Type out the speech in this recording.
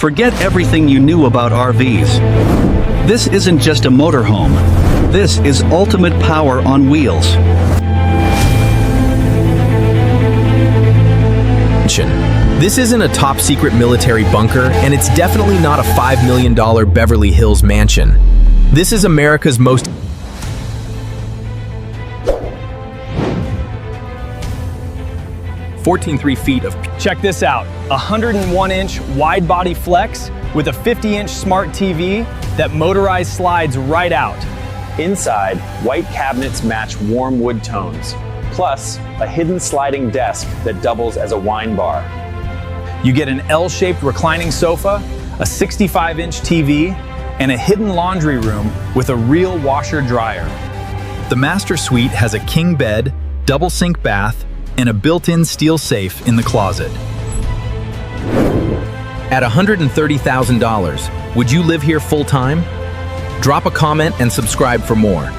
Forget everything you knew about RVs. This isn't just a motorhome. This is ultimate power on wheels. This isn't a top-secret military bunker, and it's definitely not a $5 million Beverly Hills mansion. This is America's most 14.3 feet of... Check this out, a 101-inch wide-body flex with a 50-inch smart TV that motorized slides right out. Inside, white cabinets match warm wood tones, plus a hidden sliding desk that doubles as a wine bar. You get an L-shaped reclining sofa, a 65-inch TV, and a hidden laundry room with a real washer-dryer. The master suite has a king bed, double sink bath, and a built-in steel safe in the closet. At $130,000, would you live here full-time? Drop a comment and subscribe for more.